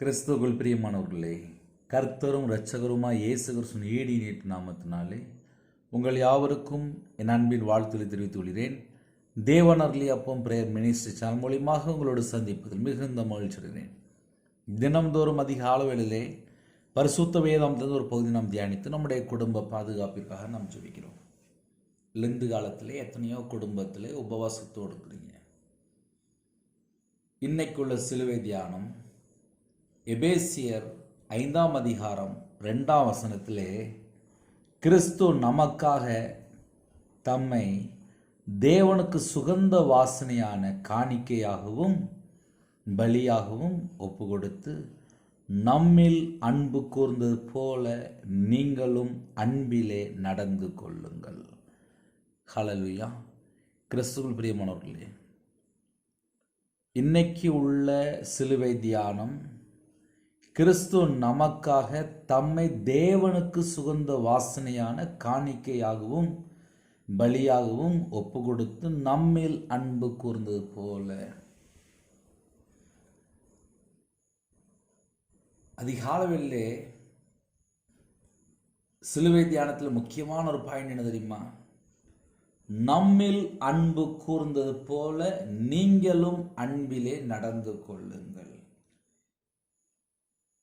கிறிஸ்துவுக்குள் பிரியமானவர்களே, கர்த்தரும் இரட்சகருமாய் இயேசு கிறிஸ்துவின் ஈடி நீட்டு நாமத்தினாலே உங்கள் யாவருக்கும் என் அன்பின் வாழ்த்துக்களை தெரிவித்துக் கொள்கிறேன். தேவன் அருளி அப்பம் பிரேயர் மினிஸ்ட்ரி சேனல் மூலியமாக உங்களோடு சந்திப்பதில் மிகுந்த மகிழ்ச்சி அடைகிறேன். தினம்தோறும் அதிக அளவிலே பரிசுத்த வேதாந்தத்திலிருந்து ஒரு பகுதி நாம் தியானித்து நம்முடைய குடும்ப பாதுகாப்பிற்காக நாம் ஜெபிக்கிறோம். லெந்து காலத்திலே எத்தனையோ குடும்பத்திலே உபவாசத்தோடு இருக்கிறீங்க. இன்னைக்குள்ள சிலுவை தியானம் எபேசியர் 5ஆம் அதிகாரம் 2ஆம் வசனத்திலே கிறிஸ்து நமக்காக தம்மை தேவனுக்கு சுகந்த வாசனையான காணிக்கையாகவும் பலியாகவும் ஒப்பு கொடுத்து நம்மில் அன்பு கூர்ந்தது போல நீங்களும் அன்பிலே நடந்து கொள்ளுங்கள். ஹல்லேலூயா. கிறிஸ்துவுக்குள் பிரியமானவர்களே, இன்னைக்கு உள்ள சிலுவை தியானம் கிறிஸ்து நமக்காக தம்மை தேவனுக்கு சுகந்த வாசனையான காணிக்கையாகவும் பலியாகவும் ஒப்பு கொடுத்து நம்மில் அன்பு கூர்ந்தது போல. அதிகாலவிலே சிலுவை தியானத்தில் முக்கியமான ஒரு பாயிண்ட் என்ன தெரியுமா? நம்மில் அன்பு கூர்ந்தது போல நீங்களும் அன்பிலே நடந்து கொள்ளுங்கள்.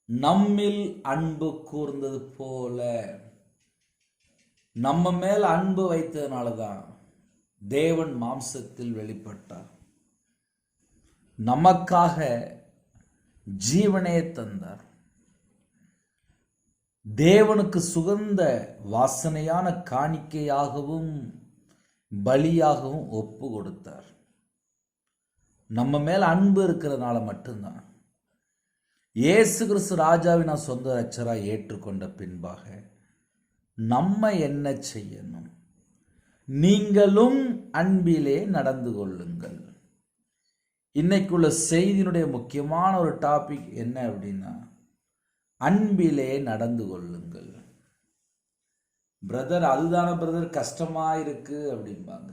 நம்மில் அன்பு கூர்ந்தது போல. நம்ம மேல் அன்பு வைத்ததுனால தான் தேவன் மாம்சத்தில் வெளிப்பட்டார். நமக்காக ஜீவனே தந்தார். தேவனுக்கு சுகந்த வாசனையான காணிக்கையாகவும் பலியாகவும் ஒப்பு கொடுத்தார். நம்ம மேல் அன்பு இருக்கிறதுனால மட்டும்தான். இயேசு கிறிஸ்து ராஜாவின் சொந்த இரட்சகராய் ஏற்றுக்கொண்ட பின்பாக நம்ம என்ன செய்யணும்? நீங்களும் அன்பிலே நடந்து கொள்ளுங்கள். இன்னைக்குள்ள செய்தியினுடைய முக்கியமான ஒரு டாபிக் என்ன அப்படின்னா, அன்பிலே நடந்து கொள்ளுங்கள். பிரதர், அதுதான பிரதர் கஷ்டமா இருக்கு அப்படிம்பாங்க.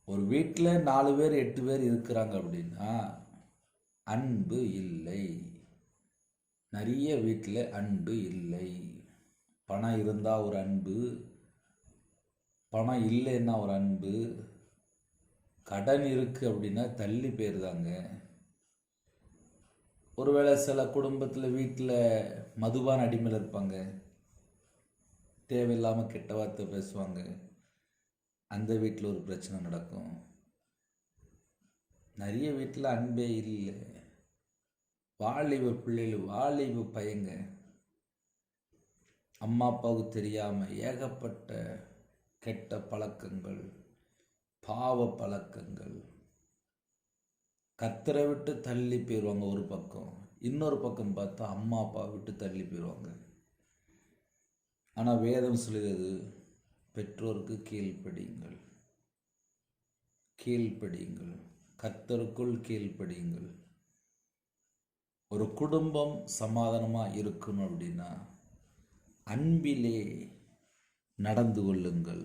ஒரு வீட்டில் 4 பேர் 8 பேர் இருக்கிறாங்க அப்படின்னா அன்பு இல்லை. நிறைய வீட்டில் அன்பு இல்லை. பணம் இருந்தால் ஒரு அன்பு, பணம் இல்லைன்னா ஒரு அன்பு, கடன் இருக்குது அப்படின்னா தள்ளி போயிருந்தாங்க. ஒருவேளை சில குடும்பத்தில் வீட்டில் மதுபான அடிமையில் இருப்பாங்க, தேவையில்லாமல் கெட்ட வார்த்தை பேசுவாங்க, அந்த வீட்டில் ஒரு பிரச்சனை நடக்கும். நிறைய வீட்டில் அன்பே இல்லை. வாலிப பிள்ளைகள், வாலிப பையங்க அம்மா அப்பாவுக்கு தெரியாமல் ஏகப்பட்ட கெட்ட பழக்கங்கள், பாவ பழக்கங்கள், கர்த்தரை விட்டு தள்ளி போயிடுவாங்க. ஒரு பக்கம், இன்னொரு பக்கம் பார்த்தா அம்மா அப்பா விட்டு தள்ளி போயிடுவாங்க. ஆனால் வேதம் சொல்லுகிறது, பெற்றோருக்கு கீழ்ப்படியுங்கள், கீழ்ப்படியுங்கள், கர்த்தருக்குள் கீழ்ப்படியுங்கள். ஒரு குடும்பம் சமாதானமாக இருக்கணும் அப்படின்னா அன்பிலே நடந்து கொள்ளுங்கள்.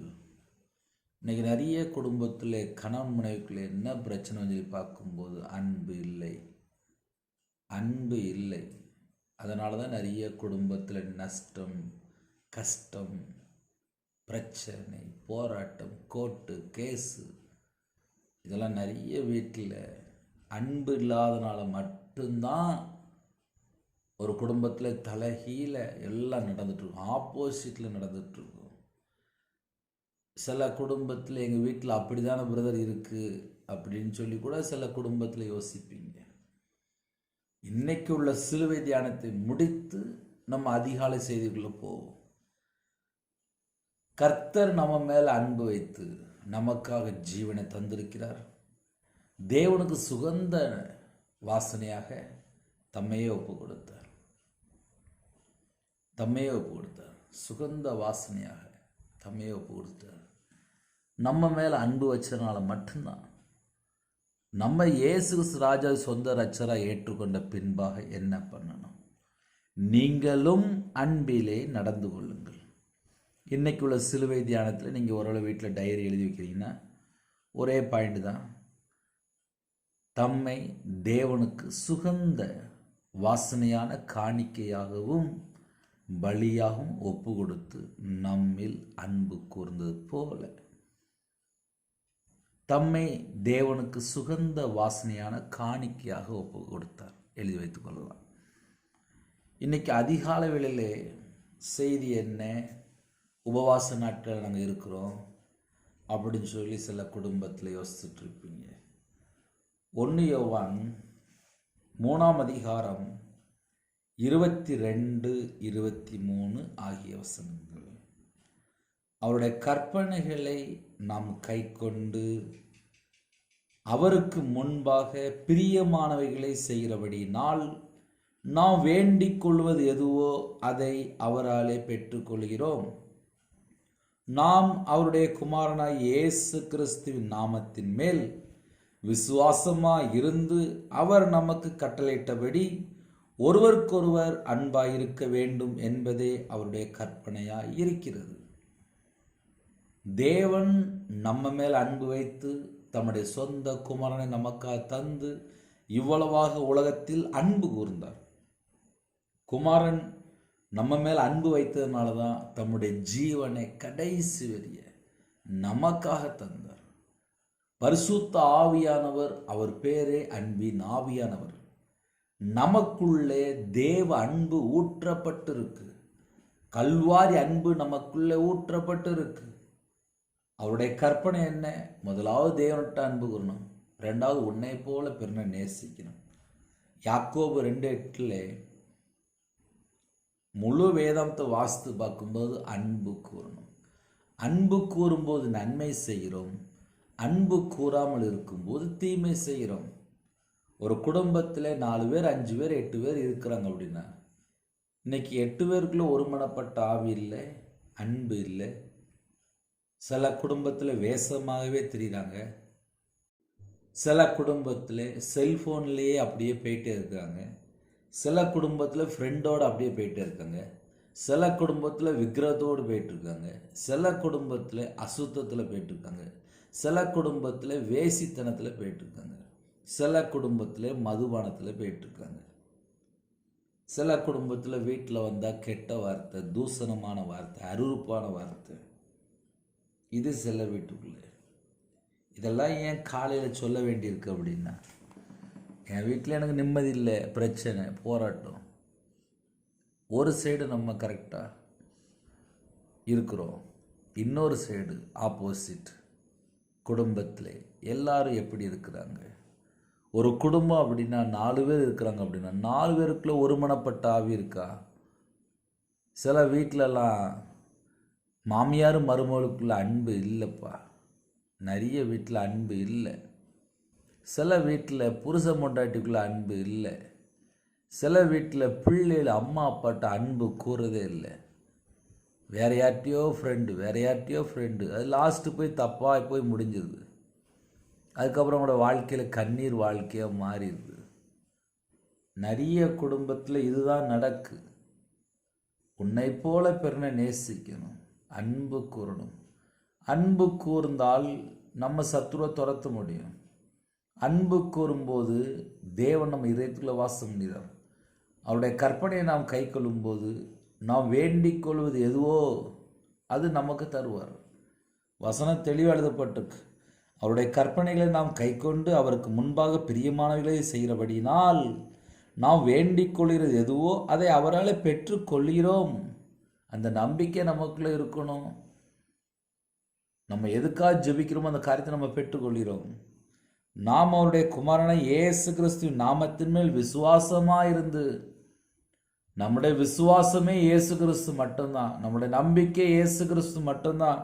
இன்னைக்கு நிறைய குடும்பத்தில் கணவன் மனைவிக்குள்ளே என்ன பிரச்சனை சொல்லி பார்க்கும்போது அன்பு இல்லை, அன்பு இல்லை. அதனால தான் நிறைய குடும்பத்தில் நஷ்டம், கஷ்டம், பிரச்சனை, போராட்டம், கோர்ட்டு கேஸு, இதெல்லாம் நிறைய வீட்டில் அன்பு இல்லாதனால மட்டும்தான் ஒரு குடும்பத்தில் தலைகீழ எல்லாம் நடந்துட்டுருக்கும், ஆப்போசிட்டில் நடந்துட்டுருக்கும். சில குடும்பத்தில் எங்கள் வீட்டில் அப்படி தானே பிரதர் இருக்குது அப்படின்னு சொல்லி கூட சில குடும்பத்தில் யோசிப்பீங்க. இன்னைக்கு உள்ள சிலுவை தியானத்தை முடித்து நம்ம அதிகாலை செய்திக்குள்ளே போவோம். கர்த்தர் நம்ம மேல் அன்பு வைத்து நமக்காக ஜீவனை தந்திருக்கிறார். தேவனுக்கு சுகந்த வாசனையாக தம்மையே ஒப்பு கொடுத்தார். தம்மையே ஒப்பு கொடுத்தார். சுகந்த வாசனையாக தம்மையே ஒப்பு கொடுத்தார். நம்ம மேலே அன்பு வச்சதுனால மட்டும்தான். நம்ம இயேசு கிறிஸ்து ராஜா சொந்த இரட்சகராய் ஏற்றுக்கொண்ட பின்பாக என்ன பண்ணணும்? நீங்களும் அன்பிலே நடந்து கொள்ளுங்கள். இன்னைக்கு உள்ள சிலுவை தியானத்தில் நீங்கள் ஓரளவு வீட்டில் டைரி எழுதி வைக்கிறீங்கன்னா ஒரே பாயிண்ட் தான். தம்மை தேவனுக்கு சுகந்த வாசனையான காணிக்கையாகவும் பலியாகவும் ஒப்பு கொடுத்து நம்மில் அன்பு கூர்ந்தது போல தம்மை தேவனுக்கு சுகந்த வாசனையான காணிக்கையாக ஒப்பு கொடுத்தார். எழுதி வைத்துக் கொள்ளலாம். இன்னைக்கு அதிகாலை வேளையிலே செய்தி என்ன, உபவாச நாட்கள் நாங்கள் இருக்கிறோம் அப்படின்னு சொல்லி சில குடும்பத்தில் யோசிச்சுட்டு இருப்பீங்க. 1 யோவான் 3ஆம் அதிகாரம் 22, 23 ஆகிய வசனங்கள். அவருடைய கற்பனைகளை நாம் கைக்கொண்டு அவருக்கு முன்பாக பிரியமானவைகளை செய்கிறபடினால் நாம் வேண்டிக் கொள்வது எதுவோ அதை அவராலே பெற்றுக்கொள்கிறோம். நாம் அவருடைய குமாரனாய் இயேசு கிறிஸ்துவின் நாமத்தின் மேல் விசுவாசமாய் இருந்து அவர் நமக்கு கட்டளையிட்டபடி ஒருவருக்கொருவர் அன்பாயிருக்க வேண்டும் என்பதே அவருடைய கற்பனையாய் இருக்கிறது. தேவன் நம்ம மேல் அன்பு வைத்து தம்முடைய சொந்த குமாரனை நமக்காக தந்து இவ்வளவாக உலகத்தில் அன்பு கூர்ந்தார். குமாரன் நம்ம மேல் அன்பு வைத்ததுனால தான் தம்முடைய ஜீவனை கடைசி வரிய நமக்காக தந்தார். பரிசுத்த ஆவியானவர், அவர் பேரே அன்பின் ஆவியானவர். நமக்குள்ளே தேவ அன்பு ஊற்றப்பட்டிருக்கு. கல்வாரி அன்பு நமக்குள்ளே ஊற்றப்பட்டிருக்கு. அவருடைய கற்பனை என்ன? முதலாவது தேவன்கிட்ட அன்பு கூறணும், 2வது உன்னை போல பிறனை நேசிக்கணும். யாக்கோபு 2:8 முழு வேதாந்தத்தை வாசித்து பார்க்கும்போது அன்பு கூறணும். அன்பு கூறும்போது நன்மை செய்கிறோம், அன்பு கூறாமல் இருக்கும்போது தீமை செய்கிறோம். ஒரு குடும்பத்தில் 4 பேர் 5 பேர் 8 பேர் இருக்கிறாங்க அப்படின்னா இன்னைக்கு 8 பேருக்குள்ள ஒருமனப்பட்ட ஆவி இல்லை, அன்பு இல்லை. சில குடும்பத்தில் வேஷமாகவே தெரியுறாங்க, சில குடும்பத்தில் செல்ஃபோன்லேயே அப்படியே போயிட்டே இருக்காங்க, சில குடும்பத்தில் ஃப்ரெண்டோடு அப்படியே போயிட்டே இருக்காங்க, சில குடும்பத்தில் விக்கிரத்தோடு போயிட்டுருக்காங்க, சில குடும்பத்தில் அசுத்தத்தில் போயிட்டுருக்காங்க, சில குடும்பத்தில் வேசித்தனத்தில் போயிட்டுருக்காங்க, சில குடும்பத்தில் மதுபானத்தில் போயிட்டுருக்காங்க, சில குடும்பத்தில் வீட்டில் வந்தால் கெட்ட வார்த்தை, தூசணமான வார்த்தை, அருவருப்பான வார்த்தை. இது சில வீட்டுக்குள்ளே. இதெல்லாம் ஏன் காலையில் சொல்ல வேண்டியிருக்கு அப்படின்னா, என் வீட்டில் எனக்கு நிம்மதி இல்லை, பிரச்சனை, போராட்டம். ஒரு சைடு நம்ம கரெக்டாக இருக்கிறோம், இன்னொரு சைடு ஆப்போசிட். குடும்பத்தில் எல்லாரும் எப்படி இருக்கிறாங்க? ஒரு குடும்பம் அப்படின்னா 4 பேர் இருக்கிறாங்க அப்படின்னா 4 பேருக்குள்ளே ஒருமனப்பட்ட ஆவி இருக்கா? சில வீட்டிலலாம் மாமியார் மருமகளுக்குள்ள அன்பு இல்லைப்பா, நிறைய வீட்டில் அன்பு இல்லை. சில வீட்டில் புருஷ பொண்டாட்டிக்குள்ள அன்பு இல்லை. சில வீட்டில் பிள்ளைகள் அம்மா அப்பாட்ட அன்பு கூறதே இல்லை. வேற யார்ட்டையோ ஃப்ரெண்டு, அது லாஸ்ட்டு போய் தப்பாக போய் முடிஞ்சிருது. அதுக்கப்புறம் அவங்களோட வாழ்க்கையில் கண்ணீர் வாழ்க்கையாக மாறிடுது. நிறைய குடும்பத்தில் இதுதான் நடக்கு. உன்னை போல பிறனை நேசிக்கணும், அன்பு கூறணும். அன்பு கூர்ந்தால் நம்ம சத்துருவை துரத்த முடியும். அன்பு கூறும்போது தேவன் நம்ம இதயத்துக்குள்ள வாசம் பண்ணிடுறார். அவருடைய கற்பனையை நாம் கை கொள்ளும்போது நாம் வேண்டிக் கொள்வது எதுவோ அது நமக்கு தருவார். வசனம் தெளிவாக எழுதப்பட்டிருக்கு. அவருடைய கற்பனைகளை நாம் கை கொண்டு அவருக்கு முன்பாக பிரியமானவர்களை செய்கிறபடினால் நாம் வேண்டிக் கொள்கிறது எதுவோ அதை அவரால் பெற்றுக்கொள்கிறோம். அந்த நம்பிக்கை நமக்குள்ளே இருக்கணும். நம்ம எதுக்காக ஜெபிக்கிறோமோ அந்த காரியத்தை நம்ம பெற்றுக்கொள்கிறோம். நாம் அவருடைய குமாரனை இயேசு கிறிஸ்துவின் நாமத்தின் மேல் விசுவாசமாக இருந்து, நம்முடைய விசுவாசமே இயேசு கிறிஸ்து மட்டும்தான், நம்முடைய நம்பிக்கை இயேசு கிறிஸ்து மட்டும்தான்.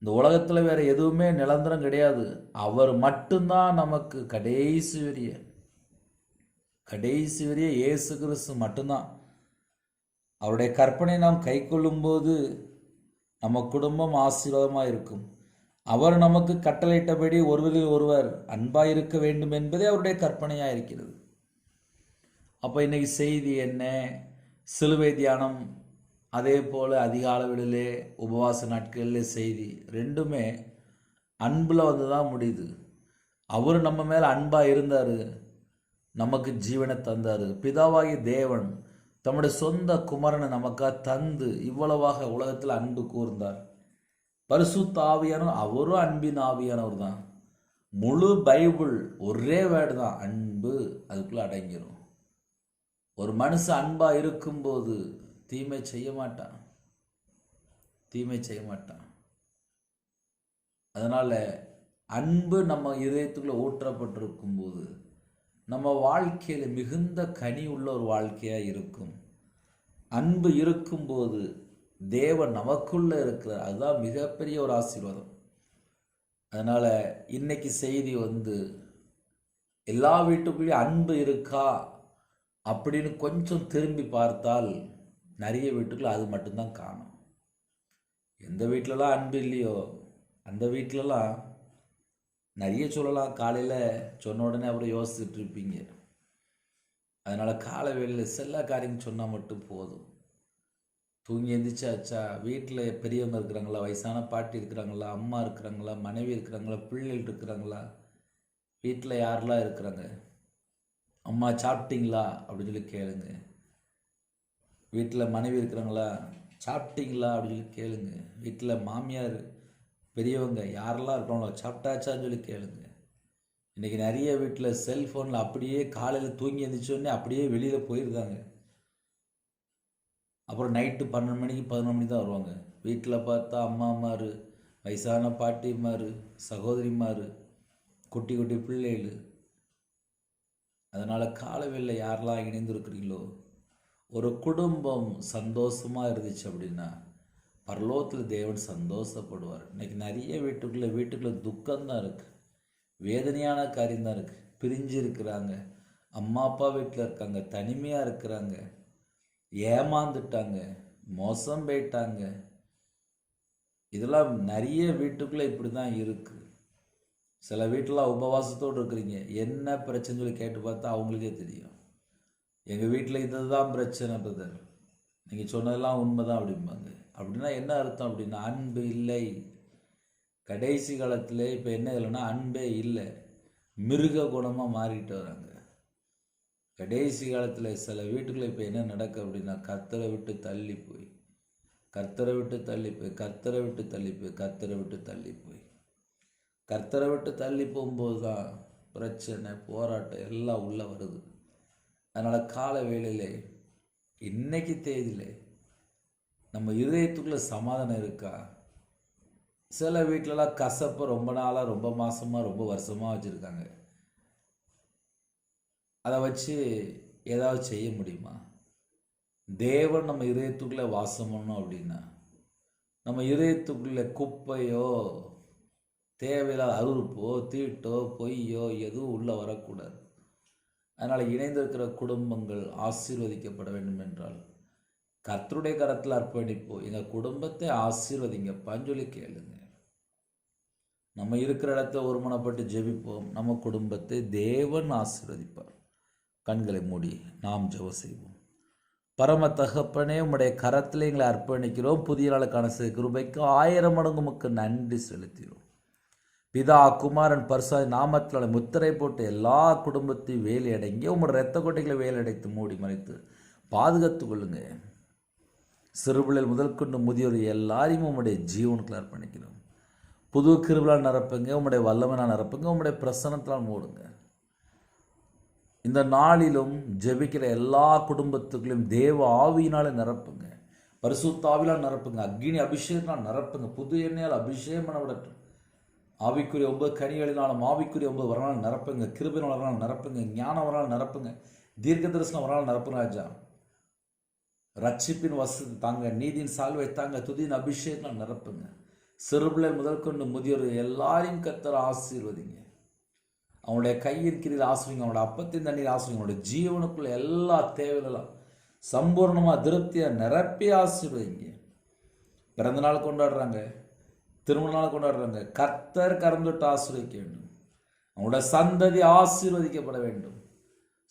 இந்த உலகத்தில் வேற எதுவுமே நிரந்தரம் கிடையாது. அவர் மட்டும்தான் நமக்கு கடைசி வரிய இயேசு கிறிஸ்து மட்டும்தான். அவருடைய கற்பனை நாம் கை கொள்ளும்போது நம்ம குடும்பம் ஆசீர்வாதமாக இருக்கும். அவர் நமக்கு கட்டளையிட்டபடி ஒருவரில் ஒருவர் அன்பாயிருக்க வேண்டும் என்பதே அவருடைய கற்பனையாக இருக்கிறது. அப்போ இன்னைக்கு செய்தி என்ன? சிலுவை தியானம், அதே போல் அதிகாலைகளிலே உபவாச நாட்களிலே செய்தி, ரெண்டுமே அன்பில் வந்து தான் முடியுது. அவர் நம்ம மேலே அன்பாக இருந்தார், நமக்கு ஜீவனை தந்தார். பிதாவாகிய தேவன் தம்முடைய சொந்த குமாரனை நமக்காக தந்து இவ்வளவாக உலகத்தில் அன்பு கூர்ந்தார். பரிசுத்த ஆவியானவர் அவரும் அன்பின் ஆவியானவர் தான். முழு பைபிள் ஒரே வேர்டு தான், அன்பு. அதுக்குள்ளே அடங்கிடும். ஒரு மனுஷன் அன்பாக இருக்கும்போது தீமை செய்ய மாட்டான், தீமை செய்ய மாட்டான். அதனால் அன்பு நம்ம இதயத்துக்குள்ளே ஊற்றப்பட்டிருக்கும் போது நம்ம வாழ்க்கையில் மிகுந்த கனி உள்ள ஒரு வாழ்க்கையாக இருக்கும். அன்பு இருக்கும்போது தேவன் நமக்குள்ளே இருக்கிறார், அதுதான் மிகப்பெரிய ஒரு ஆசீர்வாதம். அதனால் இன்னைக்கு செய்தி எல்லா வீட்டுக்குள்ளேயும் அன்பு இருக்கா அப்படின்னு கொஞ்சம் திரும்பி பார்த்தால் நிறைய வீட்டுக்குள்ள அது மட்டும்தான் காணும். எந்த வீட்டிலலாம் அன்பு இல்லையோ அந்த வீட்டிலலாம் நிறைய சொல்லலாம். காலையில் சொன்ன உடனே அப்புறம் யோசிச்சுட்டு இருப்பீங்க. அதனால் காலை வேளையில் செல்ல காரியம் சொன்னால் மட்டும் போதும். தூங்கி எந்திரிச்சாச்சா, வீட்டில் பெரியவங்க இருக்கிறாங்களா, வயசான பாட்டி இருக்கிறாங்களா, அம்மா இருக்கிறாங்களா, மனைவி இருக்கிறாங்களா, பிள்ளைகள் இருக்கிறாங்களா, வீட்டில் யாரெல்லாம் இருக்கிறாங்க, அம்மா சாப்பிட்டீங்களா அப்படின்னு சொல்லி கேளுங்க. வீட்டில் மனைவி இருக்கிறாங்களா, சாப்பிட்டீங்களா அப்படின்னு சொல்லி கேளுங்க. வீட்டில் மாமியார் பெரியவங்க யாரெல்லாம் இருக்கிறாங்களோ சாப்பிட்டாச்சான்னு சொல்லி கேளுங்க. இன்றைக்கி நிறைய வீட்டில் செல்ஃபோனில் அப்படியே காலையில் தூங்கி எழுந்திரிச்சோடனே அப்படியே வெளியில் போயிருந்தாங்க. அப்புறம் நைட்டு 12 மணிக்கு 11 மணி தான் வருவாங்க. வீட்டில் பார்த்தா அம்மாமார், வயசான பாட்டிமார், சகோதரிமார், குட்டி குட்டி பிள்ளைகள். அதனால் காலவெளியில் யாரெல்லாம் இணைந்திருக்கிறீங்களோ, ஒரு குடும்பம் சந்தோஷமாக இருந்துச்சு அப்படின்னா பரலோகத்தில் தேவன் சந்தோஷப்படுவார். இன்றைக்கி நிறைய வீட்டுக்குள்ளே துக்கம்தான் இருக்குது, வேதனையான காரியம்தான் இருக்குது. பிரிஞ்சு இருக்கிறாங்க, அம்மா அப்பா வீட்டில் இருக்காங்க, தனிமையாக இருக்கிறாங்க, ஏமாந்துட்டாங்க, மோசம் போயிட்டாங்க. இதெல்லாம் நிறைய வீட்டுக்குள்ளே இப்படி தான் இருக்குது. சில வீட்டிலாம் உபவாசத்தோடு இருக்கிறீங்க, என்ன பிரச்சனை சொல்லி கேட்டு பார்த்தா அவங்களுக்கே தெரியும். எங்கள் வீட்டில் இதுதான் பிரச்சனை பிரதர், நீங்கள் சொன்னதெல்லாம் உண்மைதான் அப்படிம்பாங்க. அப்படின்னா என்ன அர்த்தம் அப்படின்னா அன்பு இல்லை. கடைசி காலத்தில் இப்போ என்ன இல்லைன்னா அன்பே இல்லை, மிருக குணமாக மாறிட்டு வராங்க. கடைசி காலத்தில் சில வீட்டுக்குள்ளே இப்போ என்ன நடக்கு அப்படின்னா கர்த்தரை விட்டு தள்ளி போய், கர்த்தரை விட்டு தள்ளி போய், கர்த்தரை விட்டு தள்ளி போய், கர்த்தரை விட்டு தள்ளி போய், கர்த்தரை விட்டு தள்ளி போகும்போது தான் பிரச்சனை, போராட்டம் எல்லாம் உள்ளே வருது. அதனால் கால வேளையிலே இன்னைக்கு தேதியில் நம்ம இதயத்துக்குள்ளே சமாதானம் இருக்கா? சில வீட்டிலலாம் கசப்பை ரொம்ப நாளாக, ரொம்ப மாதமாக, ரொம்ப வருஷமாக வச்சுருக்காங்க. அதை வச்சு ஏதாவது செய்ய முடியுமா? தேவன் நம்ம இதயத்துக்குள்ளே வாசம் பண்ணணும் அப்படின்னா நம்ம இதயத்துக்குள்ளே குப்பையோ, தேவையில்லாத அருவருப்போ, தீட்டோ, பொய்யோ எதுவும் உள்ளே வரக்கூடாது. அதனால் இணைந்திருக்கிற குடும்பங்கள் ஆசீர்வதிக்கப்பட வேண்டும் என்றால் கர்த்தருடைய கரத்தில் அர்ப்பணிப்போம். எங்கள் குடும்பத்தை ஆசீர்வதிங்கப்பான்னு சொல்லி கேளுங்க. நம்ம இருக்கிற இடத்த ஒருமனப்பட்டு ஜெபிப்போம். நம்ம குடும்பத்தை தேவன் ஆசீர்வதிப்பார். கண்களை மூடி நாம் ஜெபம் செய்வோம். பரம தகப்பனே, உம்முடைய கரத்தில் எங்களை அர்ப்பணிக்கிறோம். புதிய நாளுக்கான கிருபைக்கு 1000 மடங்கு உமக்கு நன்றி செலுத்துகிறோம். பிதா, குமாரன், பரிசுத்த நாமத்தினால முத்திரை போட்டு எல்லா குடும்பத்தையும் வேலி அடங்கி உங்களோட இரத்த கொட்டைகளை வேலடைத்து மூடி மறைத்து பாதுகாத்து கொள்ளுங்க. சிறுபிள்ளைகள் முதல் கொண்டு முதியோர் எல்லாரையும் உங்களுடைய ஜீவனுக்குள்ள அர்ப்பணிக்கிறோம். புது கிருபையால் நிரப்புங்க, உங்களுடைய வல்லமையால் நிரப்புங்க, உங்களுடைய பிரசன்னத்தால் மூடுங்க. இந்த நாளிலும் ஜெபிக்கிற எல்லா குடும்பத்துக்குள்ளையும் தேவ ஆவியினால நிரப்புங்க, பரிசுத்த ஆவியால் நிரப்புங்க, அக்னி அபிஷேகத்தினால் நிரப்புங்க, புது எண்ணெயால் அபிஷேகம் பண்ண விடட்டும். ஆவிக்குரிய 9 கனிகளினாலும் ஆவிக்குரிய 9 வரனால் நிரப்புங்க, கிருபையினால் வரனால் நிரப்புங்க, ஞானம் வரனால் நிரப்புங்க, தீர்க்க தரிசனம் வரனால் நிரப்புங்க ராஜா. ரட்சிப்பின் வசதி தாங்க, நீதியின் சால்வை தாங்க, துதியின் அபிஷேகத்தினால் நிரப்புங்க. சிறுபிள்ளை முதல் கொண்டு முதியோர் எல்லாரையும் கர்த்தர் ஆசீர்வதிங்க. அவனுடைய கையின் கீழில் ஆசிரியங்க, அவனோட அப்பத்தின் தண்ணீர் ஆசிரியங்க, அவனுடைய ஜீவனுக்குள்ள எல்லா தேவைகளும் சம்பூர்ணமாக திருப்தியாக நிரப்பி ஆசீர்வதிங்க. பிறந்த நாள் கொண்டாடுறாங்க, திருமண நாள் கொண்டாடுறாங்க, கர்த்தர் கறந்துட்டு ஆசீர்வதிக்க வேண்டும். அவனோட சந்ததி ஆசீர்வதிக்கப்பட வேண்டும்.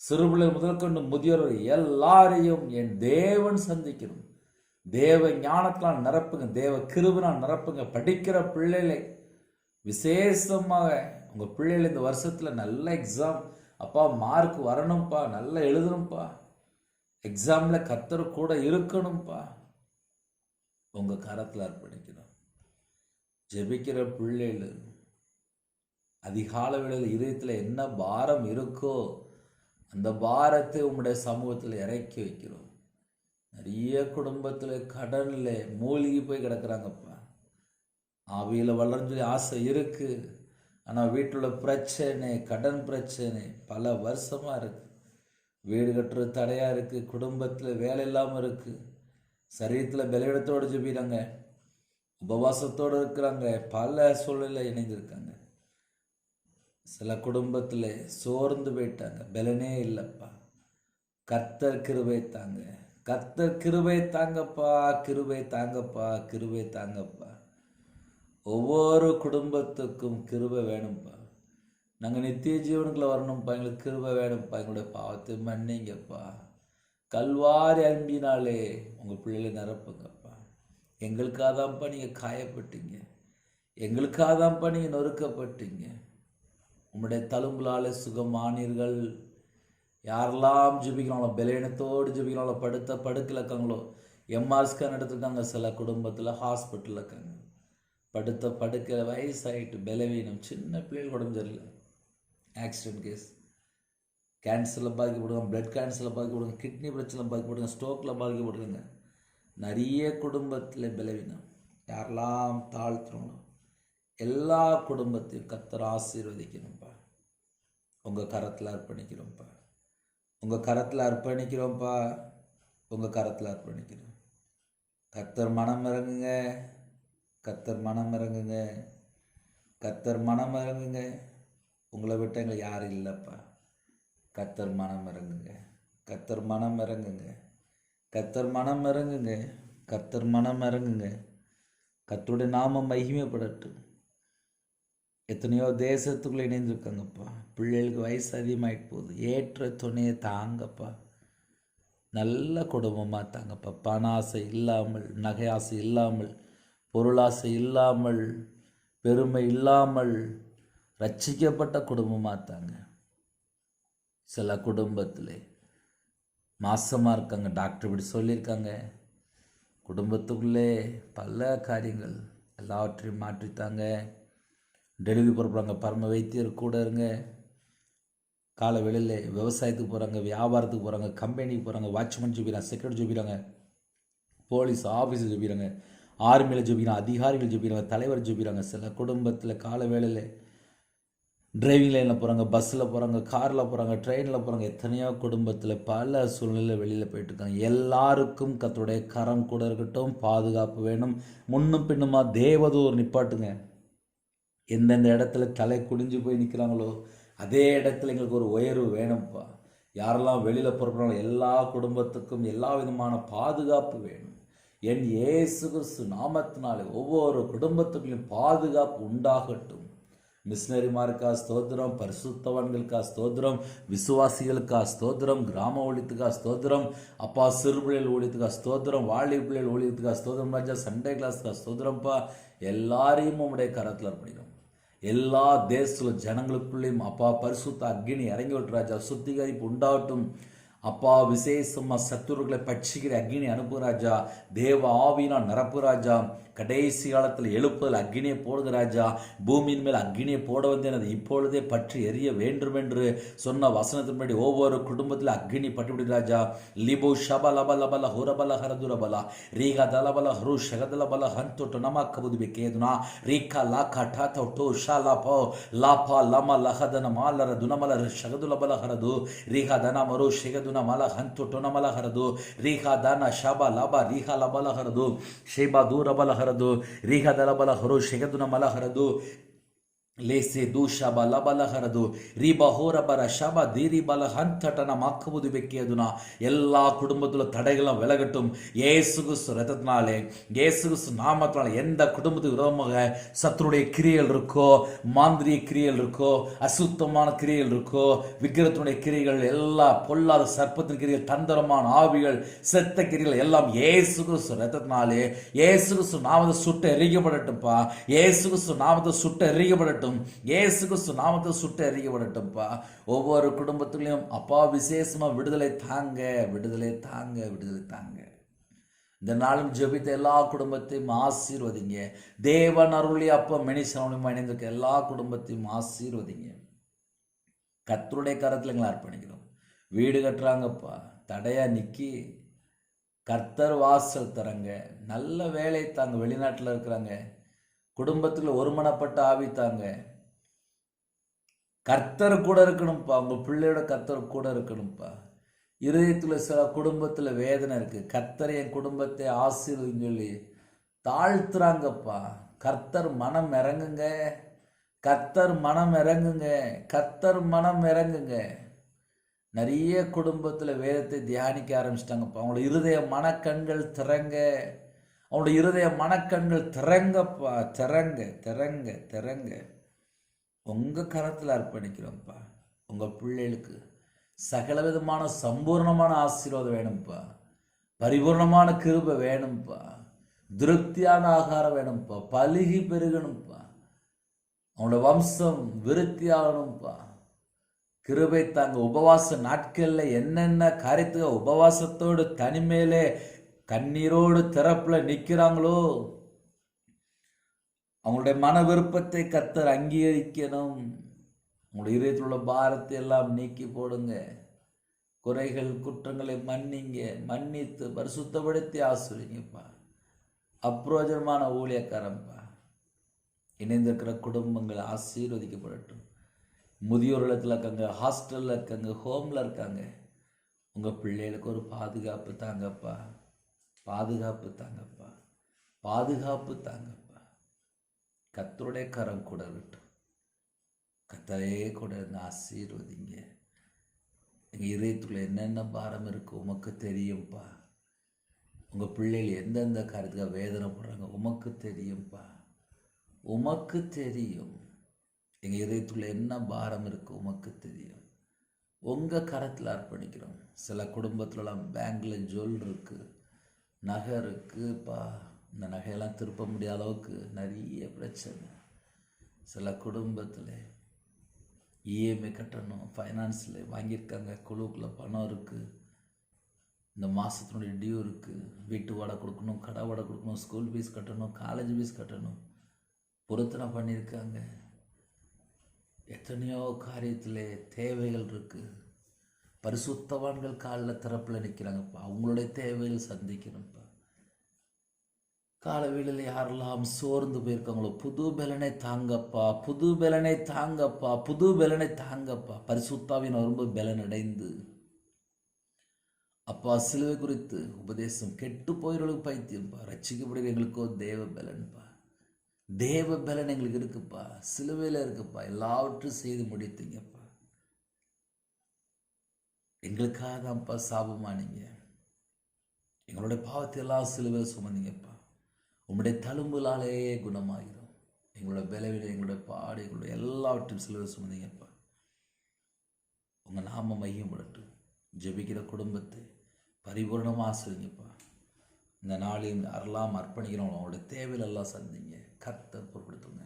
சிறுபிள்ளை முதல் கொண்டு முதியோர் எல்லாரையும் என் தேவன் சந்திக்கணும். தேவ ஞானத்தினால் நிரப்புங்க, தேவ கிருபையினால் நிரப்புங்க. படிக்கிற பிள்ளைகளை விசேஷமாக உங்கள் பிள்ளைகள் இந்த வருஷத்தில் நல்ல எக்ஸாம், அப்பா மார்க் வரணும்ப்பா, நல்லா எழுதணும்ப்பா, எக்ஸாமில் கர்த்தர் கூட இருக்கணும்ப்பா, உங்கள் கரத்தில் அர்ப்பணிக்கணும். ஜெபிக்கிற பிள்ளைகள் அதிகால வேளையில் இதயத்தில் என்ன பாரம் இருக்கோ அந்த பாரத்தை உம்முடைய சமூகத்தில் இறக்கி வைக்கிறோம். நிறைய குடும்பத்தில் கடனில் மூழ்கி போய் கிடக்குறாங்கப்பா. ஆவியில் வளர்ந்து ஆசை இருக்கு, ஆனால் வீட்டில் பிரச்சனை, கடன் பிரச்சனை பல வருஷமாக இருக்குது. வீடு கட்டுறது தடையாக இருக்குது, குடும்பத்தில் வேலை இல்லாமல் இருக்குது, சரீரத்தில் பலவீனத்தோடு ஜெபிக்கிறாங்க, உபவாசத்தோடு இருக்கிறாங்க, பல சூழ்நிலை இணைந்திருக்காங்க. சில குடும்பத்தில் சோர்ந்து போயிட்டாங்க, பலனே இல்லைப்பா. கர்த்தர் கிருபை தாங்க, கர்த்தர் கிருபை தாங்கப்பா, கிருபை தாங்கப்பா, கிருபை தாங்கப்பா. ஒவ்வொரு குடும்பத்துக்கும் கிருபை வேணும்ப்பா. நாங்கள் நித்திய ஜீவனுக்குள்ள வரணும்ப்பா, எங்களுக்கு கிருபை வேணும்ப்பா. எங்களுடைய பாவத்தை மன்னிங்கப்பா. கல்வாரி அன்பினாலே உங்கள் பிள்ளைகளை நிரப்புங்கப்பா. எங்களுக்காக தான்ப்பா நீங்கள் காயப்பட்டீங்க, எங்களுக்காக தான்ப்பா நீங்கள் நொறுக்கப்பட்டீங்க. உம்முடைய தழும்புலாலே சுகமானீர்கள். யாரெல்லாம் ஜெபிக்கிறாங்களோ, பலவீனத்தோடு ஜெபிக்கிறாங்களோ, படுக்கையில் இருக்காங்களோ, எம்ஆர் ஸ்கேன் எடுத்துருக்காங்க, சில குடும்பத்தில் ஹாஸ்பிட்டலில் இருக்காங்க, படுக்கையில் வயசாகிட்டு பலவீனம், சின்ன பிள்ளைகள் உடம்பு சரியில்லை, ஆக்சிடென்ட் கேஸ், கேன்சரில் பாதிக்கப்படுவாங்க, பிளட் கேன்சரில் பாதிக்கப்படுவாங்க, கிட்னி பிரச்சனை பாதிக்கப்படுங்க, ஸ்ட்ரோக்கில் பாதிக்கப்படுங்க. நிறைய குடும்பத்தில் பலவீனம். யாரெல்லாம் தாழ்த்துறோங்களோ எல்லா குடும்பத்தையும் கர்த்தர் ஆசீர்வதிக்கணும்ப்பா. உங்கள் கரத்தில் அர்ப்பணிக்கிறோம்ப்பா, உங்கள் கரத்தில் அர்ப்பணிக்கிறோம்ப்பா, உங்கள் கரத்தில் அர்ப்பணிக்கிறோம். கர்த்தர் மனம் இறங்குங்க, கர்த்தர் மனம் இறங்குங்க, கர்த்தர் மனம் இறங்குங்க. உங்களை விட்டு எங்களுக்கு யாரும் இல்லைப்பா. கர்த்தர் மனம் இறங்குங்க, கர்த்தர் மனம் இறங்குங்க, கர்த்தர் மனம் இறங்குங்க, கர்த்தர் மனம் இறங்குங்க. கர்த்தருடைய நாமம் மகிமைப்படட்டும். எத்தனையோ தேசத்துக்குள்ளே இணைந்திருக்காங்கப்பா. பிள்ளைகளுக்கு வயசு அதிகமாகிட்டு போகுது, ஏற்ற துணையை தாங்கப்பா. நல்ல குடும்பமாக தாங்கப்பா. பண ஆசை இல்லாமல், நகை ஆசை இல்லாமல், பொருளாசை இல்லாமல், பெருமை இல்லாமல் ரட்சிக்கப்பட்ட குடும்பமாக தாங்க. சில குடும்பத்தில் மாசமாக இருக்காங்க, டாக்டர் இப்படி சொல்லியிருக்காங்க. குடும்பத்துக்குள்ளே பல காரியங்கள், எல்லாவற்றையும் மாற்றித்தாங்க. டெலிவரி புறப்படுறாங்க, பரம வைத்தியர் கூட இருங்க. காலை வேளையில் விவசாயத்துக்கு போகிறாங்க, வியாபாரத்துக்கு போகிறாங்க, கம்பெனிக்கு போகிறாங்க, வாட்ச்மேன் ஜெபிக்கிறாங்க, செக்யூரிட்டி ஜெபிக்கிறாங்க, போலீஸ் ஆஃபீஸர் ஜெபிக்கிறாங்க, ஆர்மியில் ஜெபிக்கிறாங்க, அதிகாரிகள் ஜெபிக்கிறாங்க, தலைவர் ஜெபிக்கிறாங்க. சில குடும்பத்தில் காலை வேளையில் டிரைவிங் லைனில் போகிறாங்க, பஸ்ஸில் போகிறாங்க, காரில் போகிறாங்க, ட்ரெயினில் போகிறாங்க. எத்தனையோ குடும்பத்தில் பல சூழ்நிலை வெளியில் போயிட்டுருக்காங்க. எல்லாருக்கும் கர்த்தருடைய கரம் கூட இருக்கட்டும், பாதுகாப்பு வேணும். முன்னும் பின்னுமா தேவதூர் நிப்பாட்டுங்க. எந்தெந்த இடத்துல தலை குடிஞ்சு போய் நிற்கிறாங்களோ அதே இடத்துல எங்களுக்கு ஒரு உயர்வு வேணும்ப்பா. யாரெல்லாம் வெளியில் புறப்படுறாங்களோ எல்லா குடும்பத்துக்கும் எல்லா விதமான பாதுகாப்பு வேணும். என் இயேசு கிறிஸ்து நாமத்தினாலே ஒவ்வொரு குடும்பத்துக்குள்ளும் பாதுகாப்பு உண்டாகட்டும். மிஷினரிமாருக்கா ஸ்தோத்திரம், பரிசுத்தவான்களுக்கா ஸ்தோத்திரம், விசுவாசிகளுக்கா ஸ்தோத்திரம், கிராம ஊழியத்துக்கா ஸ்தோத்திரம், அப்பா சிறுபிள்ளைகள் ஊழியத்துக்கா ஸ்தோத்திரம், வாழி பிள்ளைகள் ஊழியத்துக்கா ஸ்தோத்திரம், ராஜா சண்டே கிளாஸ்க்கா ஸ்தோத்திரம்ப்பா. எல்லாரையும் உம்முடைய கரத்தில் அர்ப்பணிக்கிறோம். எல்லா தேசத்துல ஜனங்களுக்குள்ளேயும் அப்பா பரிசுத்த அக்னி இறங்கி விட்டு ராஜா, சுத்திகரிப்பு உண்டாகட்டும். அப்பா விசேஷமா சத்துருக்களை பட்சிக்கிற அக்னி அனுப்பு ராஜா, தேவ ஆவினா நிரப்பு ராஜா. கடைசி காலத்தில் எழுப்புதல் அக்னியை போடுங்க ராஜா. பூமியின் மேல் அக்னியை போட வந்தேன், அது இப்பொழுதே பற்றி எரிய வேண்டும் என்று சொன்ன வசனத்தின்படி ஒவ்வொரு குடும்பத்தில் அக்னி பட்டுவிடு ராஜா. லிபு ஷப லப லபல ஹுரபல ஹரதுரபல ரீகா தலபல ஹரு ஷகதலபல ஹந்தொட்டு நமக்கபுது ಬೇಕೇದುನಾ ರೀಕಾ ಲಾಖಾ ಠಾತೊಟ್ಟು ಶಾಲಾಪೋ ಲಾಪಾ ಲಮ ಲಹದನ ಮಾಲರ ದುನಮಲ ಶಗದುಲಬಲ ಹರದು ರೀಹಾ ದನ ಮರು ಶಗದುನ ಮಲ ಹಂತೊಟ್ಟು ನಮಲ ಹರದು ರೀಹಾ ದನ ಶಬ ಲಬ ರೀಹಾ ಲಬಲ ಹರದು ಶೇಬಾ ದೂರಬಲ ಹರದು ರೀಹಾ ದಲಬಲ ಹರು ಶಗದುನ ಮಲ ಹರದು ಲೇಸೆ ದೂಷಬ ಲಬಲ ಹರದು ರೀಬ ಹೋರಬರ ಶಬ ದೀರಿ ಬಲ ಹಂತಟನ மாக்குவது வைக்கியதுனா எல்லா குடும்பத்துல தடைகளும் விலகட்டும். இயேசு கிறிஸ்து ரத்தத்தினாலே, இயேசு கிறிஸ்து நாமத்தினாலே எந்த குடும்பத்துக்கு விரோதமாக சத்துருடைய கிரியைகள் இருக்கோ, மாந்திரிய கிரியைகள் இருக்கோ, அசுத்தமான கிரியைகள் இருக்கோ, விக்கிரத்தினுடைய கிரியைகள், எல்லா பொல்லாத சர்ப்பத்தின் கிரியைகள், தந்திரமான ஆவிகள், செத்த கிரியைகள் எல்லாம் இயேசு கிறிஸ்து ரத்தத்தினாலே, இயேசு கிறிஸ்து நாமத்தை சுட்டு எரிக்கப்படட்டும்பா. இயேசு கிறிஸ்து நாமத்தை சுட்டு எரிக்கப்படட்டும். எறியப்படட்டும். இயேசு கிறிஸ்து நாமத்தை சுட்டு எறியப்படட்டும்ப்பா. ஒவ்வொரு குடும்பத்திலையும் அப்பா விசேஷமா விடுதலை தாங்க, விடுதலை தாங்க, விடுதலை தாங்க. இந்த நாளும் ஜெபித்த எல்லா குடும்பத்தையும் ஆசீர்வதிங்க. தேவன் அருளி அப்பம் மெனிசனோடு இணைந்திருக்க எல்லா குடும்பத்தையும் ஆசீர்வதிங்க. கர்த்தருடைய கரத்தில் எங்களை அர்ப்பணிக்கிறோம். வீடு கட்டுறாங்கப்பா, தடையா நிக்கி கர்த்தர் வாசல் தரங்க. நல்ல வேலை தாங்க. வெளிநாட்டில் இருக்கிறாங்க, குடும்பத்தில் ஒருமனப்பட்ட ஆவி தாங்க. கர்த்தர் கூட இருக்கணும்ப்பா. உங்க பிள்ளையோட கர்த்தர் கூட இருக்கணும்ப்பா. இருதயத்தில் சில குடும்பத்தில் வேதனை இருக்கு. கர்த்தர் என் குடும்பத்தை ஆசீர்வதின்னு சொல்லி தாழ்த்துறாங்கப்பா. கர்த்தர் மனம் இறங்குங்க, கர்த்தர் மனம் இறங்குங்க, கர்த்தர் மனம் இறங்குங்க. நிறைய குடும்பத்தில் வேதத்தை தியானிக்க ஆரம்பிச்சிட்டாங்கப்பா. அவங்களோட இருதய மனக்கண்கள் திறங்க, அவங்களோட இருதய மனக்கண்கள் திறங்கப்பா. திறங்க திறங்க திறங்க. உங்கள் கரத்தில் அர்ப்பணிக்கிறோம்ப்பா. உங்கள் பிள்ளைகளுக்கு சகல விதமான சம்பூர்ணமான ஆசீர்வாதம் வேணும்ப்பா. பரிபூர்ணமான கிருபை வேணும்ப்பா. திருப்தியான ஆகாரம் வேணும்ப்பா. பலுகி பெருகணும்ப்பா. அவங்களோட வம்சம் விருத்தியாகணும்ப்பா. கிருபை தாங்க. உபவாச நாட்கள்ல என்னென்ன காரியத்துக்கு உபவாசத்தோடு தனிமையிலே கண்ணீரோடு திறப்புல நிற்கிறாங்களோ அவங்களுடைய மன விருப்பத்தை கர்த்தர் அங்கீகரிக்கணும். உங்களுடைய இதயத்தில் உள்ள பாரத்தை எல்லாம் நீக்கி போடுங்க. குறைகள் குற்றங்களை மன்னிங்க, மன்னித்து பரிசுத்தப்படுத்தி ஆசிரியங்கப்பா. அப்பிரோஜனமான ஊழியக்காரம்பா. இணைந்திருக்கிற குடும்பங்கள் ஆசீர்வதிக்கப்படட்டும். முதியோர் இல்லத்தில் இருக்காங்க, ஹாஸ்டலில் இருக்காங்க, ஹோமில் இருக்காங்க. உங்கள் பிள்ளைகளுக்கு ஒரு பாதுகாப்பு தாங்கப்பா. பாதுகாப்பு தாங்கப்பா. பாதுகாப்பு தாங்கப்பா. கர்த்தருடைய கரம் கூட இருக்கட்டும். கர்த்தரே கூட இருந்து ஆசீர்வதிங்க. எங்கள் இதயத்துக்குள்ள என்னென்ன பாரம் இருக்கு உமக்கு தெரியும்ப்பா. உங்கள் பிள்ளைகள் எந்தெந்த காரியத்துக்காக வேதனைப்படுறாங்க உமக்கு தெரியும்ப்பா. உமக்கு தெரியும். எங்கள் இதயத்துக்குள்ள என்ன பாரம் இருக்கு உமக்கு தெரியும். உங்கள் கரத்தில் அர்ப்பணிக்கிறோம். சில குடும்பத்துலலாம் பேங்கில் ஜுவல் இருக்குது, நகை இருக்குப்பா. இந்த நகையெல்லாம் திருப்ப முடியாத அளவுக்கு நிறைய பிரச்சனை. சில குடும்பத்தில் இஎம்ஐ கட்டணும், ஃபைனான்ஸில் வாங்கியிருக்காங்க, குழுக்குள்ளே பணம் இருக்குது, இந்த மாதத்தினுடைய டியூ இருக்குது, வீட்டு வாடகை கொடுக்கணும், கடை வாடகை கொடுக்கணும், ஸ்கூல் ஃபீஸ் கட்டணும், காலேஜ் ஃபீஸ் கட்டணும், பொருத்தனை பண்ணியிருக்காங்க. எத்தனையோ காரியத்தில் தேவைகள் இருக்குது. பரிசுத்தவான்கள் காலில் திறப்பில் நிற்கிறாங்கப்பா. அவங்களுடைய தேவைகள் சந்திக்கணும்ப்பா. காலவேளையில் யாரெல்லாம் சோர்ந்து போயிருக்காங்களோ புது பலனை தாங்கப்பா, புது பலனை தாங்கப்பா, புது பலனை தாங்கப்பா. பரிசுத்தாவின் ரொம்ப பலன் அடைந்து அப்பா சிலுவை குறித்து உபதேசம் கெட்டு போயிருக்கு பைத்தியம்ப்பா. ரட்சிக்கப்படுகிற எங்களுக்கோ தேவ பலன்ப்பா. தேவ பலன் எங்களுக்கு இருக்குப்பா. சிலுவையில் இருக்குப்பா. எல்லாவற்றையும் செய்து முடித்தீங்கப்பா. எங்களுக்காக தான்ப்பா சாபமானீங்க. எங்களுடைய பாவத்தை எல்லாம் சிலுவையில் சுமந்தீங்கப்பா. உங்களுடைய தழும்புலாலே குணமாகிறோம். எங்களோட பலவீனம், எங்களுடைய பாடு, எங்களுடைய எல்லாவற்றையும் சிலுவையில் சுமந்தீங்கப்பா. உங்கள் நாம மையப்படட்டும். ஜெபிக்கிற குடும்பத்தை பரிபூர்ணமாக ஆசிரியங்கப்பா. இந்த நாளையும் யாரெல்லாம் அர்ப்பணிக்கிறோம் அவங்களுடைய தேவையிலெல்லாம் சந்திங்க. கர்த்தர் பொருட்படுத்துங்க.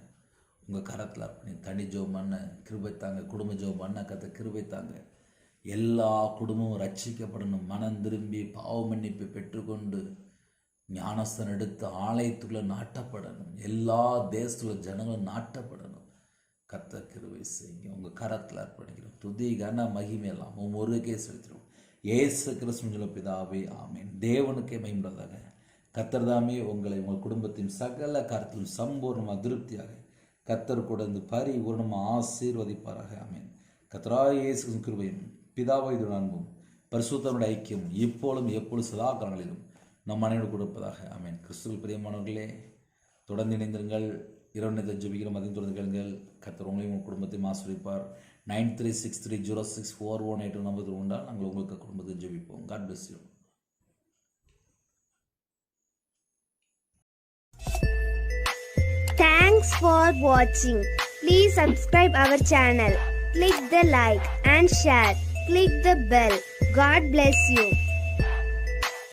உங்கள் கரத்தில் அர்ப்பணி. தனி ஜோம் பண்ண கிருபை தாங்க. குடும்ப ஜோம் பண்ண கத்த கிருபை தாங்க. எல்லா குடும்பமும் ரட்சிக்கப்படணும். மனம் திரும்பி பாவ மன்னிப்பை பெற்றுக்கொண்டு ஞானஸ்தன் எடுத்து ஆலயத்துக்குள்ளே நாட்டப்படணும். எல்லா தேசத்துல ஜனங்களும் நாட்டப்படணும். கர்த்தர் கிருபை செய்யுங்க. உங்கள் கரத்தில் அர்ப்பணிக்கிறோம். துதி கன மகிமையெல்லாம் ஒருவருக்கே செலுத்திடும். இயேசு கிறிஸ்துவின் பிதாவே ஆமென். தேவனுக்கே மகிமையாக. கர்த்தர் தாமே உங்களை உங்கள் குடும்பத்தின் சகல காரியத்திலும் சம்பூர்ணமாக திருப்தியாக கர்த்தர் கூட இருந்து பரிபூர்ணமாக ஆசீர்வதிப்பாராக. ஆமென். கர்த்தராகிய இயேசு கிருபையும் பிதாவாகிய அன்பும் பரிசுத்தனுடைய ஐக்கியம் இப்பொழுதும் எப்பொழுது சதா காலங்களிலும் நம் அனைவரும் கொடுப்பதாக. ஆமென். கிறிஸ்துவில் பிரியமானவர்களே, தொடர்ந்து இணைந்திருங்கள். இரவு நேரத்தில் ஜெபிக்கிறோம். அதையும் தொடர்ந்து கேளுங்கள். கர்த்தர் உங்களையும் உங்கள் குடும்பத்தையும் ஆசீர்வதிப்பார். 9363064182 நம்பர் உண்டால் நாங்கள் உங்களுக்கு குடும்பத்தை ஜெபிப்போம். God bless you. Thanks for watching. Please subscribe our channel. Click the like and share. Click the bell. God bless you.